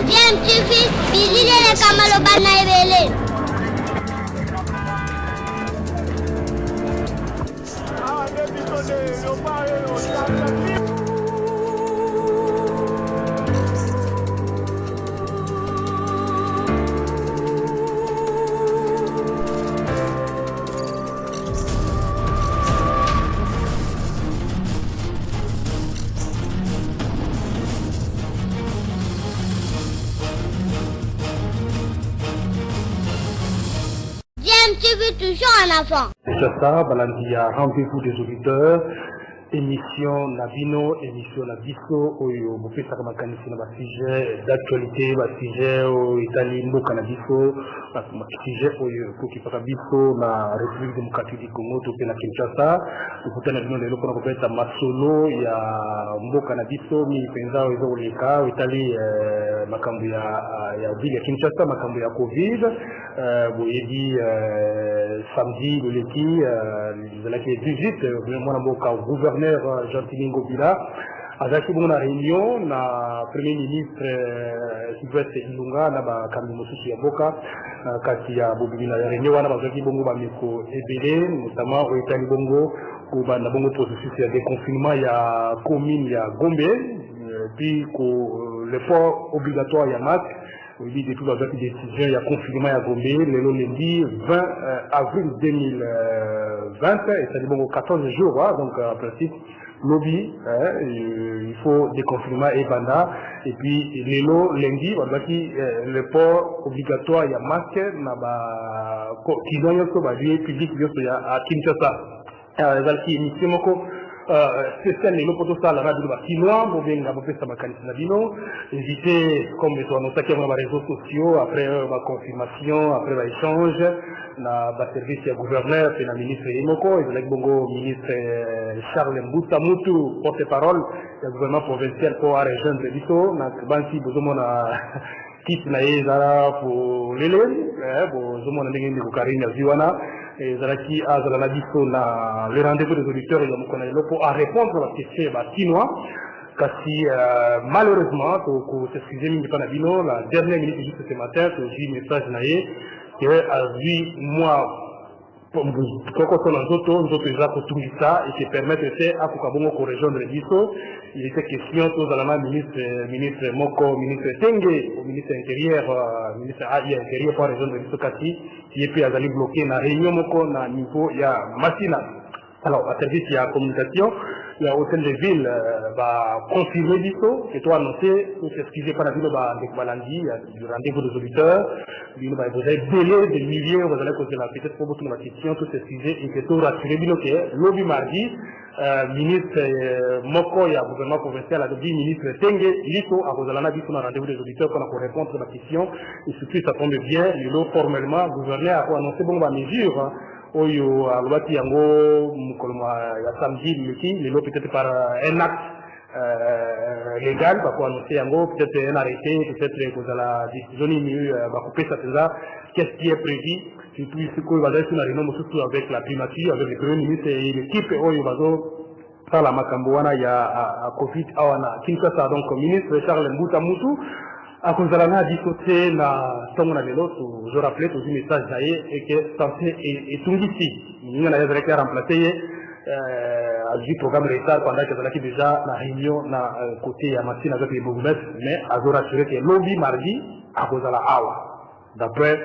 Bien, tu fais, bisous les camalobana et belé. Tu veux toujours un enfant. C'est ça, il y a rendez-vous des auditeurs, émission Nabino, émission Nabiso, où vous faites ça comme un sujet d'actualité, un sujet au Italie, au Canadiso, un sujet pour qui parle Biso, la République démocratique du Congo, tout la Kinshasa, vous avez vu le local qu'on fait à Masolo, il y a Mbo Canadiso, mi penza au Leka, au Italie, Makambu ya ville Kinshasa, Makambu ya Covid, vous avez dit samedi le Leki, le 18, vraiment au gouverneur Jean-Tilingo Bila, avec une réunion, le premier ministre Sylvestre Ilunga, na Kamimosu Yaboka, quand il y a une réunion, on a besoin de bongo bamiko ebele, notamment au Italie bongo, où on a bongo processus de déconfinement, il y a commune, il y a Gombe, puis le port obligatoire, il y a masque. Oui, depuis la décision, il y a confinement à Gombe, le lundi 20 avril 2020, et ça dit bon 14 jours, hein, donc en principe, lobby, il faut déconfinement et banda, et puis le lundi, on va dire le port obligatoire, il y a masque, qui doit y public, il y a à Kinshasa. Alors, c'est le poto ça la radio de Chinois, vous venez à faire ça ma bino, éviter comme les on attaquer sur les réseaux sociaux après ma confirmation, après l'échange, na service à gouverneur et la ministre Emoko, et le bongo ministre Charles Mbouta Moutou porte-parole du gouvernement provincial pour la région de Bito, na banki besoin na kit na ezara pour lele, besoin na ndenge de Karine Ziwana. Et Zalaki a Zalanabiso le rendez-vous des auditeurs et pour répondre à la question chinois. Car si malheureusement, pour s'excuser, la dernière minute juste ce matin, j'ai eu un message naïe que à 8 mois, quand on a d'autres et qui permettent de faire à Kukabongo pour rejoindre l'Iso. Il était question aux Alama, ministre Moko, ministre Tengue, au ministre intérieur, ministre AI intérieur pour rejoindre l'Iso Kati, qui est puis à aller bloquer la réunion Moko, na niveau, il y a Massina. Alors, à service, il y a communication, il y a hôtel de ville, confirmer l'ISO, qui doit annoncer, pour s'excuser par la ville, avec Malandi, du rendez-vous des auditeurs, vous avez délai des milliers, vous allez poser la peut-être pour votre question, tout s'excuser, et que tout rassurer, que lobby mardi, ministre Moko, il y a gouvernement provincial, a dit ministre Tengue, l'ISO, à Rosalana, dit qu'on a rendez-vous des auditeurs, qu'on a pour répondre à la question, et surtout, ça tombe bien, l'ISO, formellement, le gouverneur a annoncé bon, la mesure, oyo alobaki yango ya samedi lelo peut-être par un acte légal pour annoncer yango peut-être un arrêté peut-être que la décision ni va couper ça qu'est-ce qui est prévu surtout ici qu'on va être sur la réunion surtout avec la primature avec le premier ministre et l'équipe oyo bazo par la Makamboana il y a Covid awana Kinshasa donc ministre Charles Mbouta Moutou à cause de la dissocié la tombe de l'autre, je rappelais tout le message d'ailleurs et que santé est tout ici. Nous avons remplacé du programme de l'État pendant que nous déjà la réunion na côté à Massine avec les bourgmestres, mais à vous rassurer que lobby mardi à cause de la Awa. D'après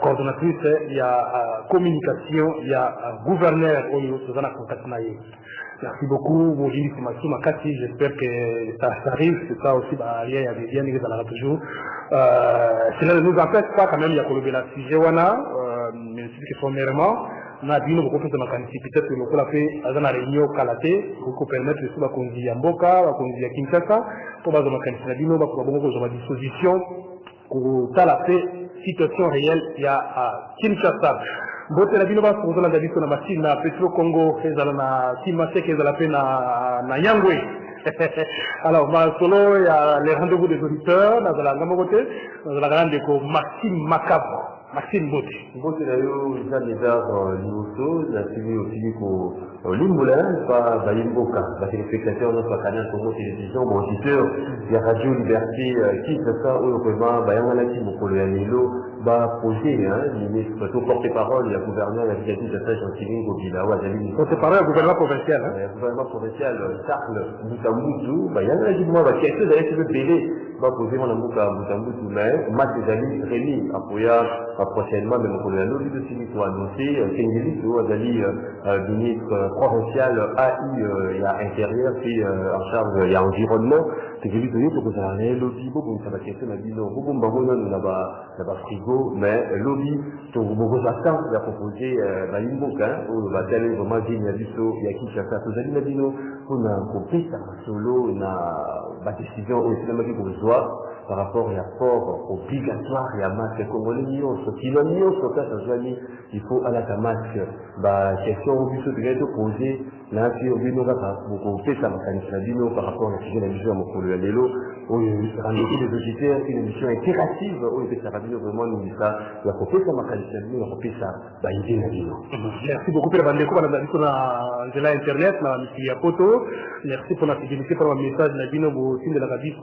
coordonnatrice, il y a communication, il y a gouverneur au niveau de la contact. Merci beaucoup, vos informations, Makati, j'espère que ça arrive, c'est ça aussi, il y a des liens, il y a toujours. Cela ne nous empêche pas quand même, il y a que la sujet, mais c'est que premièrement, on a dit nous beaucoup de Makati, peut-être que nous avons fait une réunion Kalaté, pour permettre de la conduire à Mboka, la conduire à Kinshasa, pour la Makati, nous avons à disposition pour la situation réelle, il y a à Kinshasa. Bote la bino ba ko zola dabi ko na machine na Petro Congo ezala na Kimase ke ezala pe na Yangwe. Alors solo il y a les rendez-vous des auditeurs dans la ngamo côté dans la grande ko Maxime Macabre Maxime Bote. Bote d'ailleurs, il a des arts liboso, il a suivi aussi au Limboula, pas Limboka, les téléspectateurs de notre canal Congo Télévision, bon auditeur, il y a Radio Liberté, qui fait ça, où vraiment, il y a un actif pour le Yanelo, va poser, il est porte-parole, il y a gouverneur, il y a Vigadou, de Sage, Antiling, Gobila, Ouadjali. Porte-parole au gouvernement provincial, hein? Le gouvernement provincial, Sarle, Boutamboutou, il y a un actif, moi, quelque chose d'ailleurs qui veut payer, va poser mon amour à Boutamboutou, mais, Matt Zali, Rémi, Apoya, prochainement, même pour le Yanelo, lui aussi, il faut annoncer, Kengeli, Ouadjali, ministre provincial AI, il y a intérieur, puis en charge, il y a environnement, c'est que lui, il faut que ça ait lobby, beaucoup, ça va question, il dit non, beaucoup, on a frigo, mais lobby, donc beaucoup d'attentes, il a proposé, une boucle, où va aller vraiment dire, il y a du saut, il y a qui cherche à tout, il a dit non, on a compris ça, solo, on a la décision, au cinéma qui vous soit, par rapport à l'apport obligatoire, il y a masque, congolais, il faut à la masque, question au but de poser, là, si on veut beaucoup fait ça, par rapport à la sujet de la mission à mon Lélo, où il sera les auditeurs, une émission interactive, où il fait ça, vraiment, nous dit ça, il a coupé ça, il a coupé ça, il dit merci beaucoup pour la bande de la internet, la photo, merci pour la fidélité, pour le message, la bino, au signe de la radio,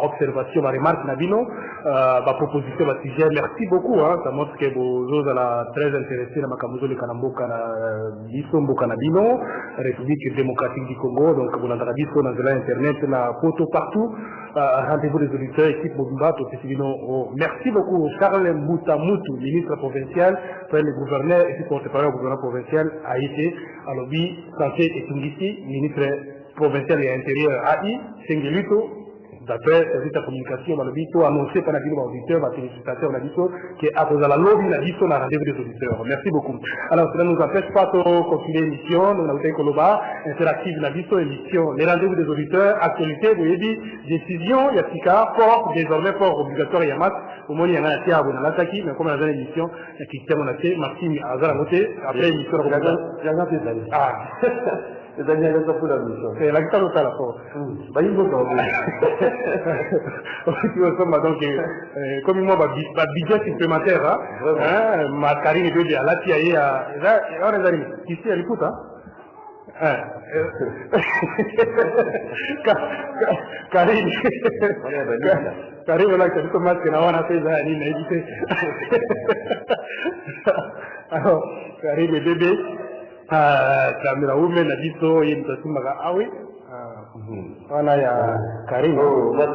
observation, ma remarque, la bino, ma proposition, ma sujet, merci beaucoup, ça montre que vous êtes très intéressés dans ma camuzo, le Kanamboka, Bisombo Kanabino, République démocratique du Congo, donc vous l'avez dit sur l'internet, la photo partout, rendez-vous des auditeurs, équipe Mobimba, merci beaucoup, Charles Mboutamutu, ministre provincial, le gouverneur et puis porte-parole au gouvernement provincial, a été à l'objet santé et Tungisi, ministre provincial et intérieur AI, Sengeluto, d'après la communication, on a dit, annoncé par les auditeurs, les téléspectateurs, on a dit qui à cause de la lobby, on a dit, on a rendez-vous des auditeurs. Merci beaucoup. Alors, cela ne nous empêche pas de continuer l'émission, on a eu Koloba, interactive, la vision, émission, les rendez-vous des auditeurs, actualité, vous avez dit, décision, il y a Tika, port, désormais port obligatoire, il y a Mat, au moins il y en a un tiers, on a l'attaqué, mais comme on a dans l'émission, il y a Christian, on a fait, Maxime, Azar, après l'émission, on a fait, ah. C'est Daniel, il pour la mission. C'est la guitare totale, la force. Il faut qu'on donc, comme moi, budget supplémentaire, ma carine de dire, là, tu as on est arrivé. Ici, elle écoute, Karine, Karine, on a fait ce masque, on a fait ça, il a évité. Alors, Karine, le bébé, Kamera Women a dit so, il me dit, ah oui, on a Karine. Oh, là,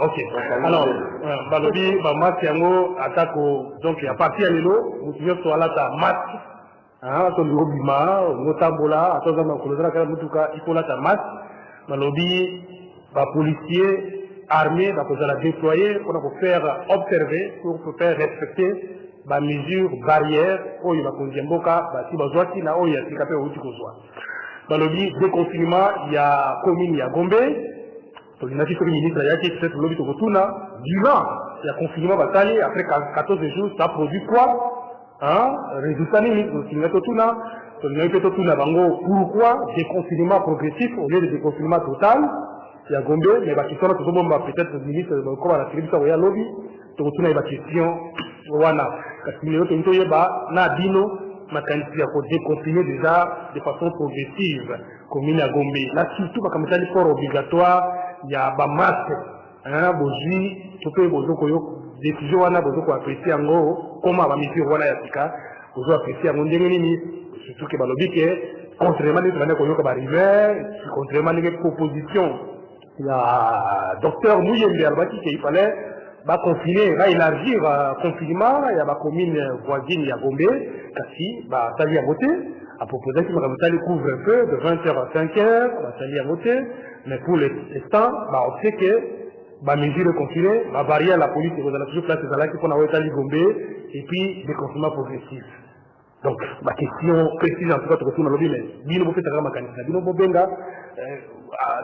ok. Alors, Balobi, Matiango, attaque donc il y a parti à l'élo, vous pouvez soit là, ta masque, ton robima, Motambola, à toi, il faut là ta masque, Balobi, policier, armé, vous allez déployer, pour faire observer, pour faire respecter, les mesures barrières, il va conduire si besoin, il y a des capés au dans le déconfinement, il y a commune, il y a Gombe, donc il y a des ministres, il y a qui peut-être lobby au Tuna, durant il y a confinement bataille, après 14 jours, ça produit quoi? Résultat limite, donc il y a Tuna, pourquoi déconfinement progressif au lieu de déconfinement total? Il y a Gombe, mais qui sont peut-être le ministre, comme à la télévision, il y a lobby, donc il y a des questions, voilà, parce que il y a Dino, ma quantité à déconfiner déjà de façon progressive, comme il y a Gombe. Là, surtout, comme ça, l'effort obligatoire, il y a des masques, bojui, tout peut des décisions, on a besoin d'apprécier en gros, comment la mesure, on a yaka, besoin d'apprécier en gros, surtout que le but contrairement à ce qu'on va arriver, contrairement à les propositions, il y a docteur Mouyembe Albati qu'il fallait confiner, élargir le confinement, il y a ma commune voisine, il y a Gombe, Kassi, ça y a voté, à proposer que le couvre-feu de 20h à 5h, ça y a voté, mais pour l'instant, on sait que la mesure de confiner, la barrière, la police, vous avez toujours place de là qui font la Gombe, et puis des confinements progressifs. Donc, ma question précise en tout cas, tu retournes à l'objet, mais bien vous faites un mécanisme. Bien vous benga,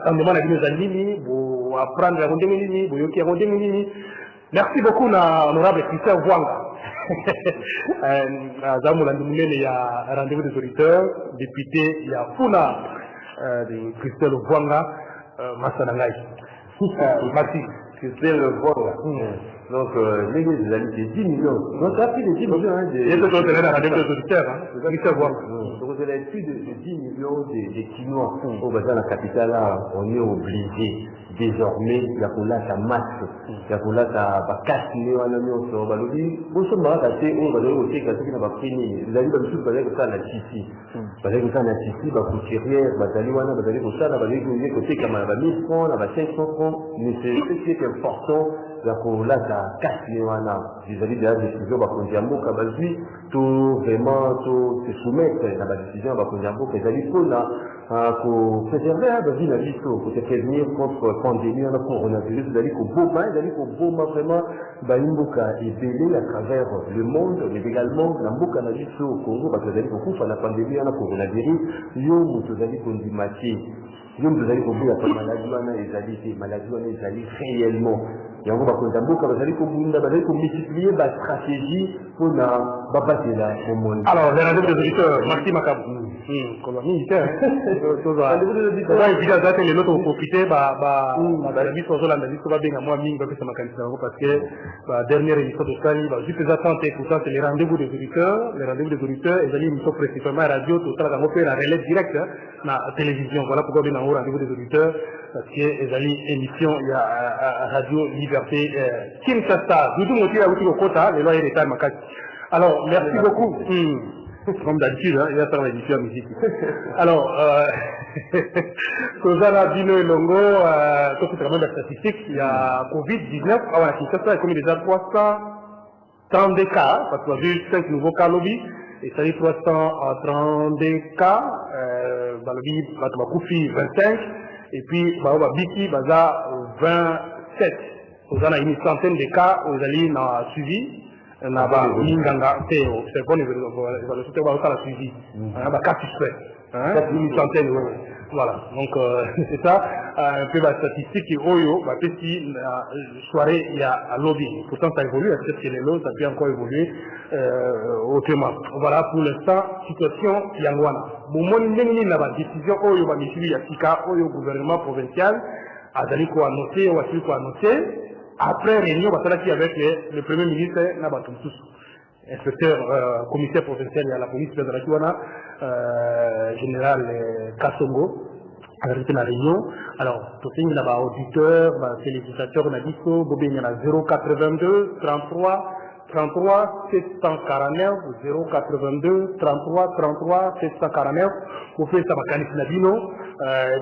tant de mal à dire les vous apprendre à rendre les vous yoki à rendre les. Merci beaucoup, honorable Christian Vwanga. Il y a rendez-vous des auditeurs, député, il y a Funa de Christian Vwanga, Massanangai. Merci. Christian Vwanga. Donc, les amis, c'est 10 millions. Donc, ça a plus de 10 millions. Hein, et ce sont les auditeurs. Donc, vous avez plus de 10 millions de Chinois. Au bazar, la capitale, là, on est obligé. Désormais, il y a pour là sa masque. Il y a pour là sa casse. Il y a pour là sa balogie. Vous savez, on va aussi quand on va finir. Vous avez dit que ça, on a ici. Vous avez dit que ça, on a ici, bah, pour tirer, bah, vous allez dire que ça, vous allez dire que c'est comme 1000 francs, 500 francs. Mais c'est ce qui est important. Donc là, ça casse les wana. Vis-à-vis de la décision, bah, qu'on dit à Mboka, bah, lui, tout vraiment, tout se soumettre à la décision, bah, qu'on dit à Mboka, ils allaient pour là, pour préserver, bah, vie, la vie, pour se prévenir contre la pandémie, le coronavirus, ils allaient qu'au Boma, vraiment, bah, Mboka est belé à travers le monde, mais également, la Mboka, la vie, au Congo, bah, ils allaient beaucoup faire la pandémie, le coronavirus, yo, ils allaient qu'on dit Mathieu. Vous allez comprendre que les maladies réellement. Et on va multiplier la stratégie pour passer là au monde. Alors, les rendez-vous des auditeurs, merci Macabou. Comme militaire, les autres ont profité, la vie sur la vie va bien à moi, parce que dernière émission de Scali, juste les attentes et tout ça, c'est les rendez-vous des auditeurs. Les rendez-vous des auditeurs, ils allaient émission principalement à la radio, tout ça, on fait la relève directe dans la télévision. Voilà pourquoi on a un rendez-vous des auditeurs, parce que les allaient émission, il y a Radio Liberté, Kinshasa, Doudou Moti, la route au Kota, les lois et les tailles, alors, merci beaucoup. Comme d'habitude, il y a ça l'édition de musique. Alors, Kozana Bino et Longo, tout c'est vraiment la statistique, il y a Covid-19, à Kinshasa, il y a comme déjà 332 cas, parce qu'on a vu 5 nouveaux cas lobby, et ça dit 332 cas, dans le lobby, Koufi 25, et puis, Biki, Baza 27. Kozana a une centaine de cas, où ils allaient dans suivi. Na ba minganga teo c'est bon évaluation te ba la suivi na ba cas suspect une centaine voilà donc c'est ça un peu la statistique oyo ba petit soirée il y a lobby pourtant ça évolue peut-être que les lots ça peut encore évoluer autrement voilà pour l'instant situation yangwana moment ndeni na ba décision oyo ba misiri ya sika oyo gouvernement provincial azali ko annoncer ou asili ko annoncer. Après réunion, avec le Premier ministre, inspecteur, commissaire provincial à la police de la Kiwana, général Kassongo, avec la réunion. Alors, tout le monde a auditeur, télévisateur, on a dit que Bobé, il y en a 082 33 33 749 082 33 33 749 vous faites ça bakani sinabino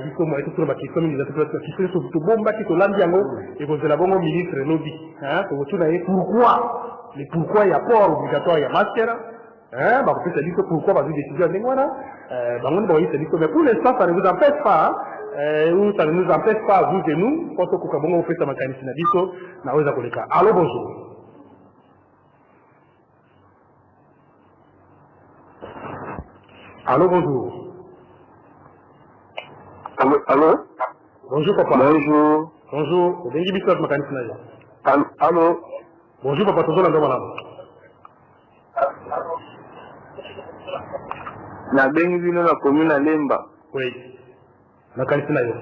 biko mo eto ba question ni zatu kwa question so to bomba ki to lambiango et vous la bongo ministre lobby hein to tu na pourquoi les pourquoi il y a port obligatoire il y a masque hein ba peut dire que pourquoi ba décision ndengwana ba ngoni ba dit que mais pour l'instant ça ne vous empêche pas ou ça ne nous empêche pas vous et nous quand on ko bongo fait ça bakani sinabino na weza koleka. Allô, bonjour. Allô, bonjour. Allô? Bonjour, papa. Bonjour. Bonjour. Allô? Bonjour, papa. Na bengi vino na commune à Lemba. Oui. Na Kanisinayo.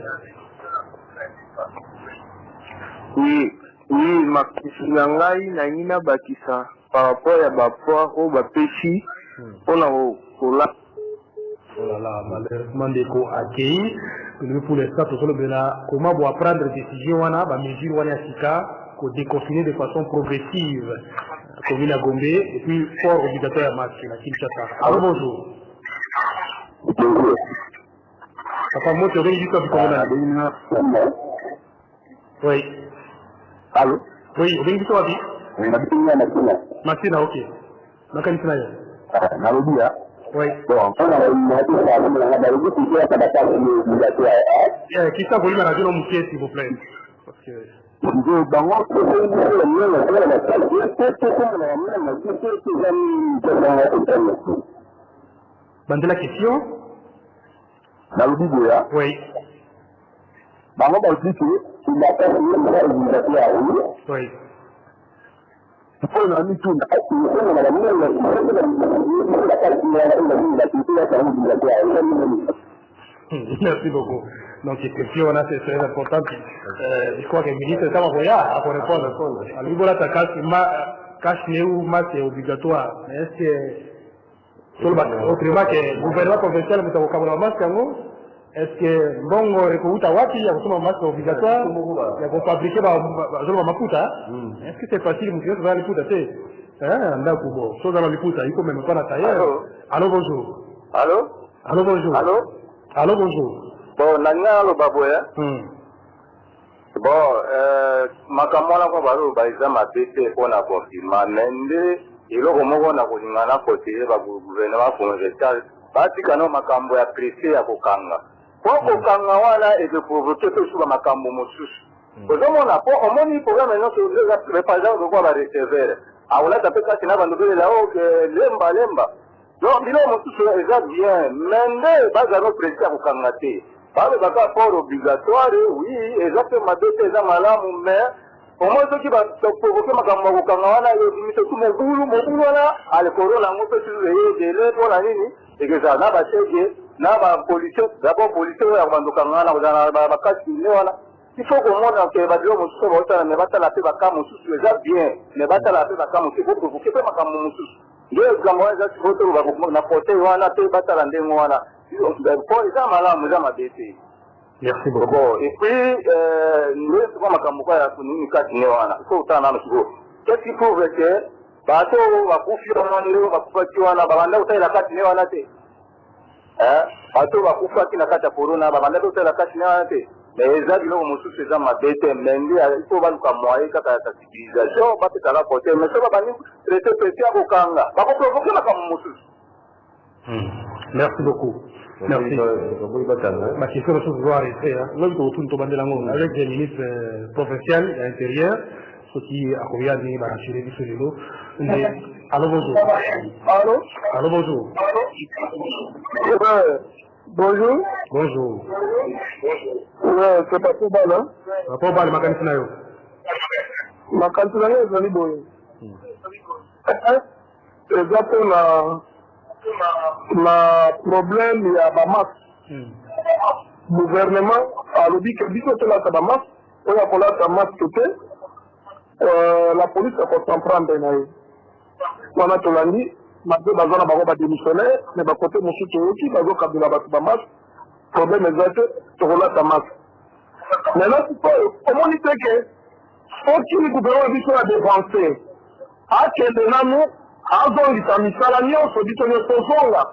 Oui, makisi na ngai na ngina bakisa par rapport ya bapoire au bapeshi pona kola. Oh là là, malheureusement, des co-accueillis. Pour l'instant, comment vous prendre des décisions, mesures, pour déconfiner de façon progressive, commune à Gombe, et puis fort obligatoire à masque, la Kinshasa. Alors bonjour. Bonjour. Papa, moi, tu as dit que vous oui. Allô? Oui, vous avez dit quoi? Oui, Martina, ok. Martina. Nalobia. Oui. Bon, on a qui ça vous la radio s'il vous plaît? Parce que... la question? Oui. Oui. Merci beaucoup. Donc, question, c'est très important. Je crois que le ministre, ça va voir, pour répondre. Alors, il faut cache ou masque est obligatoire. Mais est-ce que, autrement que le gouvernement provincial, vous avez un masque, est-ce que, bon, il y a un masque obligatoire, il y a fabriqué un makuta. Est-ce que c'est facile, vous pouvez faire les poutres? Chose dans les poutres, il faut même pas la tailler. Allô, bonjour. Allô? Allô, bonjour. Allô? Allô, bonjour. Bon, nanga lo baboya. Bon, makambo wana kwa balo baiza mabete pona confirma mende eloko moko na kolingana kote ba gouvernement provincial batikana makambo ya pressé ya kokanga. Po kokanga wana et de provoquer tout sur makambo mosusu. Ozomona po omoni programme non sur le par exemple de quoi ba recevoir. Aula tapeka tina bandobele la o lemba. Donc bilo mosusu eza bien mende bazano pressé ya kokanga te. Par le port obligatoire, oui, exactement, eza malamu, mais au moins ceux qui vont provoquer ma campagne, tout mon boulot, à l'école, on peut se délai pour la ligne, et que ça n'a pas changé, n'a pas pollution, d'abord pollution, il faut qu'on montre que les bâtiments sont mais pas la paix, déjà bien, mais pas la paix, il faut provoquer ma campagne. Il y a des gens qui vont apporter, on a fait battre la Merci beaucoup. Bon, et puis, nous sommes qu'est-ce qu'il faut que bateau va confier va couper la carte bateau va couper la carte corona, la carte mais les avions ont ces gens m'abêter, mais il faut voir comme moi, et la civilisation, pas que ça va porter, mais ça va pas nous traiter spécial au Kanga. Va provoquer la comme Merci beaucoup. Merci. Ma question est sur arrêter. Avec des ministres professionnels et intérieurs, ce qui a combien de rassurer du solo. Allô, bonjour. Allô? Allô, bonjour. Bonjour. Bonjour. Ouais, c'est pas trop mal, hein? Pas mal, ma cantina. Ma cantina est venue boyer. Exactement. Ma problème il y a ma masse. Gouvernement a dit que biso tela ta masse, on a pour la masse côté. La police a fait comprendre naï. On a tolandi, maintenant bazana ba démissionnaire, mais ba côté monsieur qui bazo kabila ba masse. Problème exact, tola ta masse. Mais là comment on dit que faut que le gouvernement biso a dévancé. A que nous azongisa misala nyonso biso nyonso zonga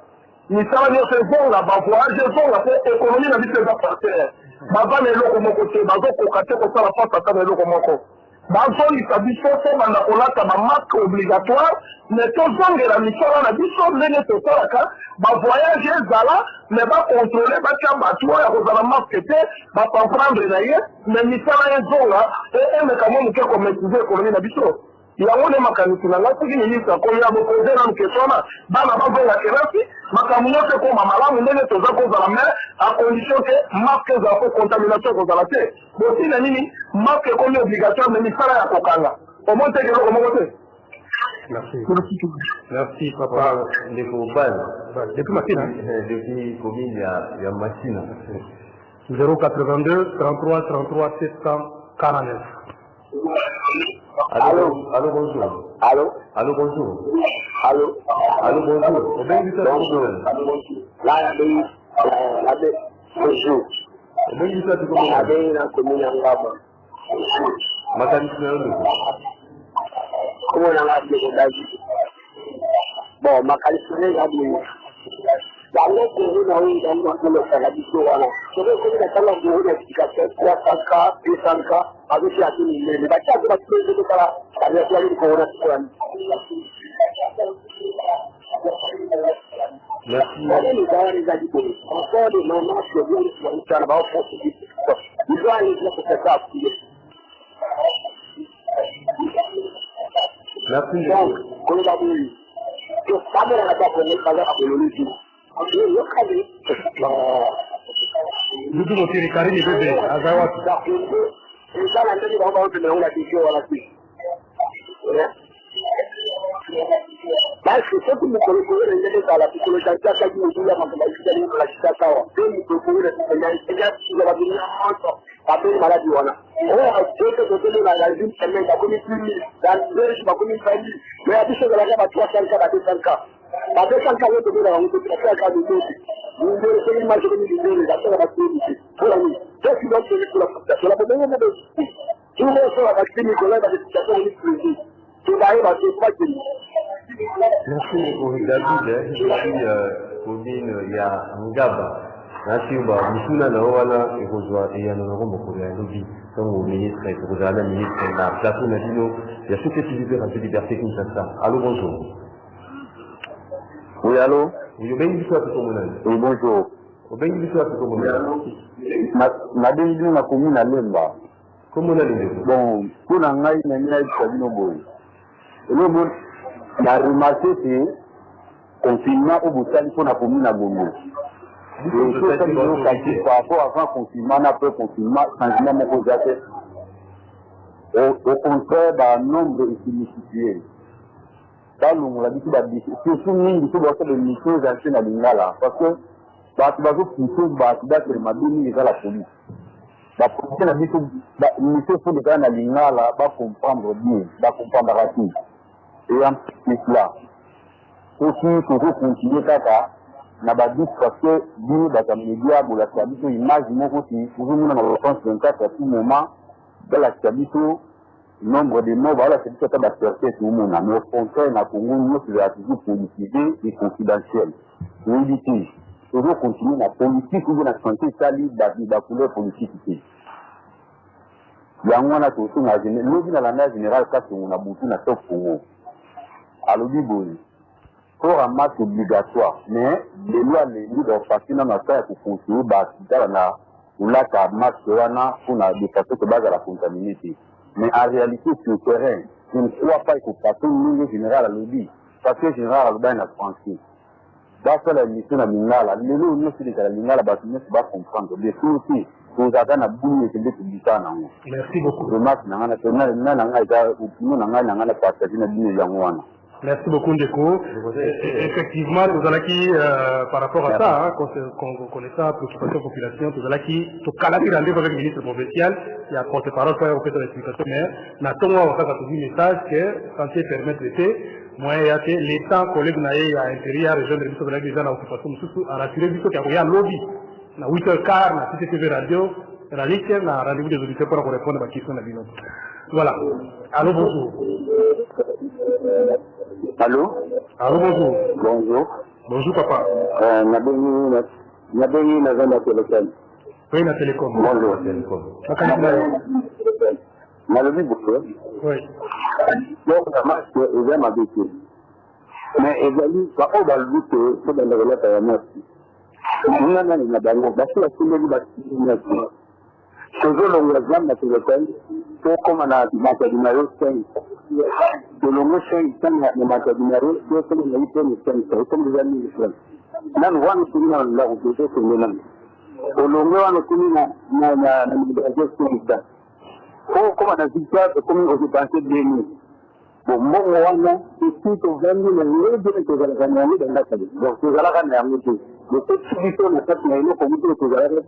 misala nyonso ezonga bavoyage ezonga mpo ekonomi na biso eza partere baza na eloko moko te bazokoka te kosala mpasa ata na eloko moko bazongisa biso mpo banda kolata bamaske obligatoire me tozongela misala na biso ndenge tosalaka bavoyage ezala me bakontrole batya bato oyo ya kozala maske te bapamprendre na ye me misala ezonga emeka mo moke komaitize ekonomi na biso yango nde makanisi na ngai soki ministre akomi abopoze na question wana bana bazonga kelasi makambo nyonso ekoma malamu ndenge toza kozala me acondition ke maske ezala po contamination ekozala te bosi na nini maske ekomi obligatoire me misala ya kokanga omoi teke eloko moko te. Merci papa. Depuis Massina. Depuis commune il y a Massina. 082 33 33 749. Allô, allô, bonjour. Allô? Allô, bonjour. Allô? Allô, bonjour. Bonjour. Là, bonjour. Na commune ya Ngaba. Makanisi na yolo. Comment on a dit que bon, makanisi ya Ngaba. Yango ko na wini yango ko sala biso wana. Sebe ko na kala ngo na explication 300K, 200K, avec la tuni mais ba cha ba tuni ko kala kala ya ko na ko. Merci. Les gars, les amis, encore des moments que vous avez là-bas au fond, il doit aller pour faire ça. Merci. Donc, on va dire que ça me l'a pas pour nous parler à l'origine. Nous devons tirer carré les bébés à Zawat. Et ça, la tête, on va te donner la question à la suite. Parce que ce que nous connaissons, c'est la psychologie, c'est ça qui nous dit à la situation. Et nous pouvons le faire, il y a qui va venir en temps, après maladie. On a fait que ce soit la ville, c'est même pas comme une dans le je pas comme une famille. Mais à 10 ans, la gamme à 300 cas, à 200 cas. À 200 cas, on peut dire, on peut faire un cas de deux. Nous devons une marge de les actions à la communauté. Pour la nuit. Qu'est-ce qui doit se pour la population? La population de tout le monde sur la vaccine, Nicolas, dans les situations de plaisir. Tout arrive à ce point. Merci beaucoup David, je suis commune ya Ngaba. Merci beaucoup. Misuna na wana ekozwa eyano na rombo ya lobi comme ministre et président ministre na plateau na dino ya toute activité en liberté qui ça. Allô bonjour. Oui allô. Oui bien du soir pour mon Oui bonjour. Bien du soir pour mon na dino na commune na Lemba. Comment on a bon pour na ngai na ngai kabino boy. Le monde la remarqué que confinement au Boussali pour la commune à Gombe. Par rapport à confinement, après confinement, changement mon projet. Au contraire, un nombre de signifiés. Dans le monde, on a dit que c'est une de missions anciennes à l'Ingala. Parce que, tu vas pousser, ma demi est à la police. La police a dit que la mission pour les gens à l'Ingala va comprendre bien, va comprendre rapide. Et en plus là, aussi, toujours continuer Kaka, n'a pas dit parce que, nous, dans les médias, pour la stabilité, imaginons aussi, toujours nous, dans la France 24, à tout moment, dans la stabilité, nombre de morts, voilà, c'est tout ça, va faire tout le monde. Mais au contraire, dans le Congo, nous, c'est la toujours politisée et confidentielle. Nous, dit toujours continuer la politique, ou la santé, ça, la couleur politique. Il y a un autre chose, dans la générale, quand on a beaucoup de temps pour nous. Alors, pour un match obligatoire, mais les lois, les lois doivent passer dans la terre pour continuer, pour là, qu'un match, pour dépasser que base à la contaminité. Mais en réalité, sur le terrain, je ne crois pas qu'il faut passer une ligne générale à l'objet. Parce que le général Alba est français. Dans la mission à Mingala, les lois, nous, c'est la Mingala, nous, c'est pas comprendre. Les choses aussi, nous avons un bout de publicité. Merci beaucoup. Le match, nous avons partagé la ligne de Merci beaucoup, Ndeko. Effectivement, nous allons qui, par rapport à ça, connaissant la préoccupation de la population, nous allons qui, tout calater rendez-vous avec le ministre provincial, il y a porte-parole pour faire l'explication, mais nous avons un message que, santé permet de traiter, moi, il y a que l'État, collègue, à l'intérieur, région de l'État, de l'occupation, surtout, à rassurer, qu'il y a un lobby, à 8h15, à CCTV Radio, la liste, à rendez-vous des auditeurs pour répondre à la question de la binôme. Voilà. Allô, bonjour. Allô? Allô, bonjour. Bonjour. Bonjour, papa. Nabeni na zanda télécom. Oui, la télécom. Bonjour, télécom. Nalobi bonjour. Oui. Donc, la marque est vraiment habituée. Mais également, quand on va le dire que c'est dans le relais à la marque. Nous avons une banque. Parce que la semaine de toujours le voisin de télécom, pour comme on a marqué numéro 5. De l'homme 5, le marqué numéro 2, comme on a eu le 5, comme des amis de France. Nan wan kuna la utoto kumenan olongo wan kuna na gestion ko comme na zika comme on pensait bien bon mon wana c'est tout vraiment le de que la gagne dans la table donc c'est la gagne en tout le tout sur la table mais le comité que la gagne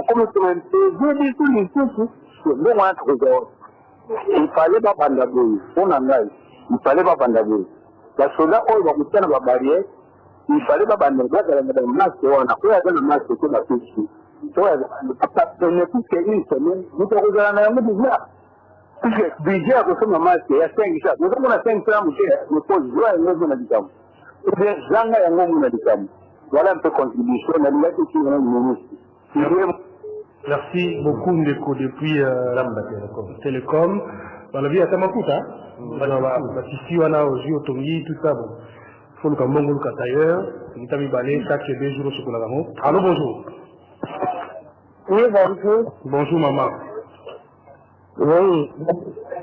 comme je dis tout les choses bon on trouve il fallait pas bandaboui on en a il fallait pas bandaboui la soldat on va couper la barrière. Il fallait pas banner dans masque on a quoi dans le masque que la touche. Toi après ne plus qu'une semaine, nous te regardons déjà. Déjà que ce masque il y a 5 jours. Nous avons 5 francs nous pose joie et nous na dikam. Et bien zanga ya ngomu na dikam. Voilà un peu contribution na la question de ministre. Merci beaucoup Ndeko depuis Télécom. Voilà vie à Tamakuta. Voilà ici on a aussi Otongi tout ça bon. Faut le Cambongo le Katayer, il t'a mis balai chaque 2 jours sur la gamme. Allô, bonjour. Oui, bonjour. Bonjour, maman. Oui,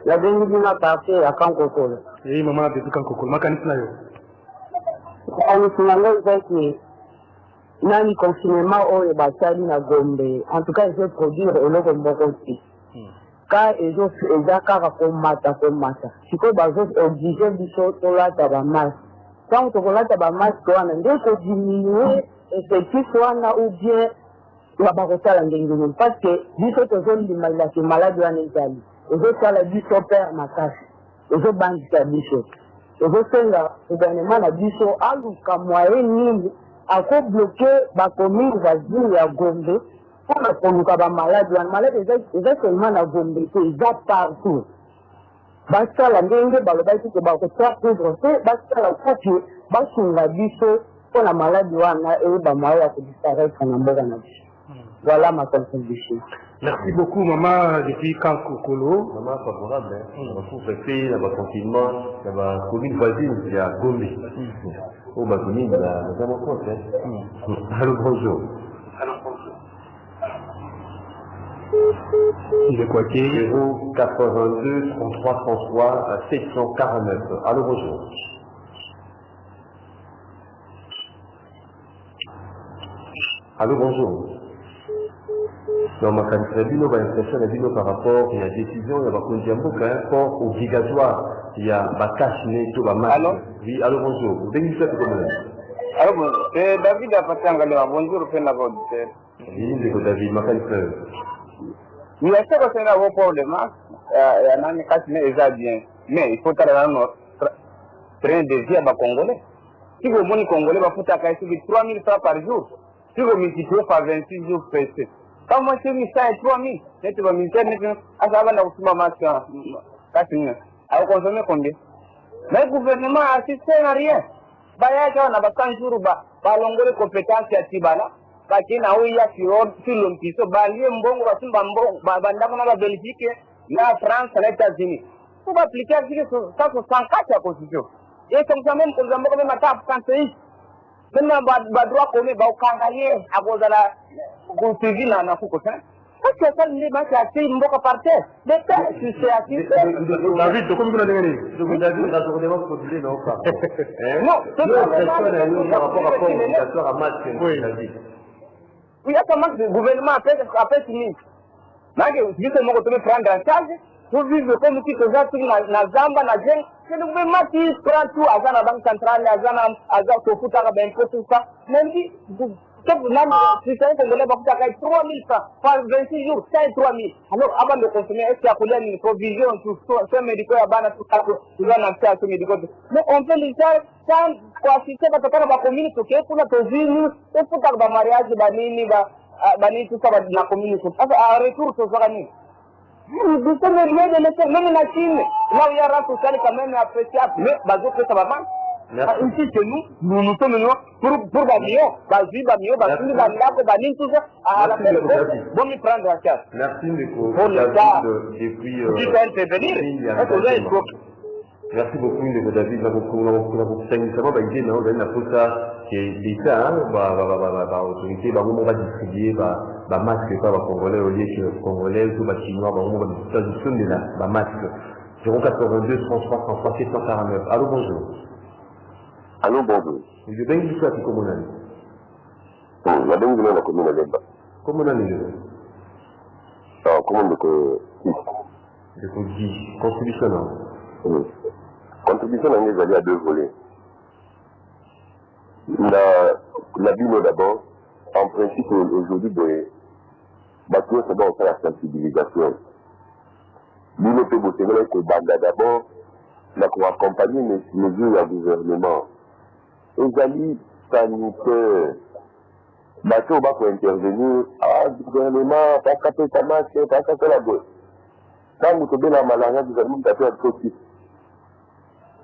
la dernière fois passé à Kankokol. Oui, maman, depuis Kankokol. Ma canisse là. On se demande que nani confinement au Basali na Gombe. En tout cas, je vais produire au lot de mon côté. ka eza kaka komata. Sikoyo bazo-oblige biso tolata bamasque. Ntango tokolata bamasque wana nde kodiminue effectif wana ou bien bakosala ndenge nini. Parce que biso tozondimela ke maladi wana ezali. Ezosala biso pere makasi. Ezobandisa biso. Ezosenga gouvernement na biso aluka moyen nini akobloke bacommune bazili ya Gombe mpona koluka bamaladi wana. Maladi eza seulement na Gombe te, eza partout. Basala ndenge balobaki ke bakotya couvre te, basala koki basunga biso mpona maladi wana eyeba moyen ya kodisparaître na mboka na biso. Voilà ma contribution. Merci beaucoup, maman, depuis Kankokolo. Maman favorable, on retrouve rester dans le confinement, dans la commune voisine, il y a Gombe. Oh, ma commune, nous avons compte. Allô, bonjour. Il est quoi qui est 082 33 33 749. Allô, bonjour. Allô, bonjour. Dans ma candidature, par rapport à la décision, il y a un port obligatoire. Il y a un cash net ou un match. Oui, allô, bonjour. Vous venez de comment? Allô, bonjour. C'est David Apatangala. Bonjour, c'est la bonne. Oui, c'est David, ma candidature. Il y a ce que c'est là au port de masque. Il y a un cash net, ça bien. Mais il faut travailler notre train de vie à Congolais. Si vous voulez Congolais, il faut travailler 3 000 francs par jour. Si vous multipliez par 26 jours pressés. Quand moi, je suis 3 000, c'est le militaire, à savoir la Ousma Masca, à consommer combien? Mais le gouvernement a assisté à rien. Baya on a 100 jours, balongore compétence à Tibala, Bakina Ouya sur l'Ompiso, Bali, Mbongo, Bandamana, la Belgique, la France, les États-Unis. Pour appliquer ça, 104 la Constitution. Et comme ça même, comme ça, même à table française. Maintenant, droit commun, au Kangalé, à cause de la Gontivi, là, na Foucault. Parce que ça, les matchs à tirer, mboka par terre. Les terres, c'est assez. David, de combien de temps je vous ai dit, rassemblement produit, non, pas. Non, c'est pas par rapport à port obligatoire à match, oui. Oui, il le gouvernement a fait signer. Mais justement, quand on prend en charge, pour vivre comme si tu as na Zamba, na Jen, c'est le gouvernement qui prend tout à la banque centrale, à la Tofuta, à la tout ça. Même si, si c'est un Congolais, il faut 3 000 francs par 26 jours, c'est 3 000. Alors, avant de consommer, est-ce qu'il y a une provision sur ce médicament, tu vas en accès à ce médicament. Mais on peut le faire sans assister à la communauté, pour la provision, et pour le mariage, tout ça, la communauté. À retour, ce sera nous. Vous ne savez rien de le faire, même la Chine, là où il y a un rang social quand même appréciable, mais ça va mal. Ici, chez nous, nous sommes pour Bamio, tout ça, à la fin de bon, nous prendre en charge. Merci, Nico. Pour l'État, depuis. Merci beaucoup, Nico David. L'État, l'autorité, on va distribuer des masques par les Congolais au lieu que les Congolais ou les Chinois, on va distribuer des masques. 082 33 33 749. Allô, bonjour. Allô, bonjour. Je vais vous dire comment on a. La dingue de la commune de Lemba. Comment on a dit? Comment de que. De que dit contribution. Contribution, on est allé à deux volets. La BIMO d'abord, en principe, aujourd'hui, c'est bon, on fait la sensibilisation. BIMO peut bosser avec le Banda d'abord, pour accompagner les mesures du gouvernement. Les amis sanitaires, bateau va pour intervenir, le gouvernement, pas capter ta masque, pas capter la boîte. Quand vous tombez la maladie, le gouvernement a fait un truc.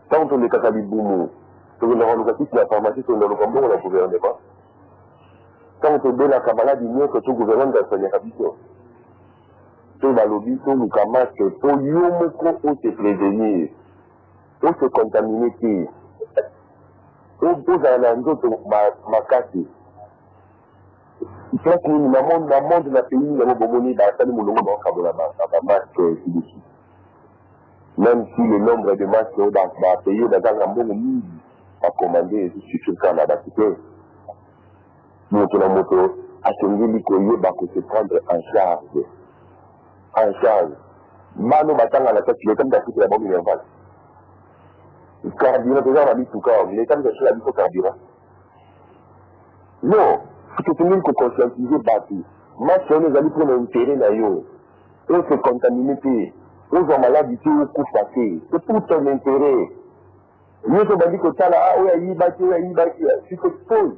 Quand on est capable de boumou, sur le renouvelation de la pharmacie, sur le renouvellement de la gouvernement. Quand on est la camarade du mieux que tout gouvernement de la première habitation. Sur la lobby, sur le masque, pour yomoko, pour se prévenir, pour se contaminer, pour poser un anneau ma casse. Il faut que nous avons dans la pays, nous avons besoin d'attendre mon nom dans la masque ici. Même si le nombre de masques dans le pays est dans un bon milieu à commander sur le Canada, nous avons moto à ce niveau que se prendre en charge. En charge. Mano batanga la tête, il est comme d'Afrique la bombe nerveuse. Le carburant, déjà, on a mis tout cas, il est comme d'Afrique la bombe carburant. Non, c'est que tout le monde peut conscientiser bâti. Moi, si on est allé pour l'intérêt d'ailleurs, on se contamine, on va maladie, on coupe passé. C'est pour ton intérêt. Nous, on va dire que ça là, on a eu bâti, tu t'exposes.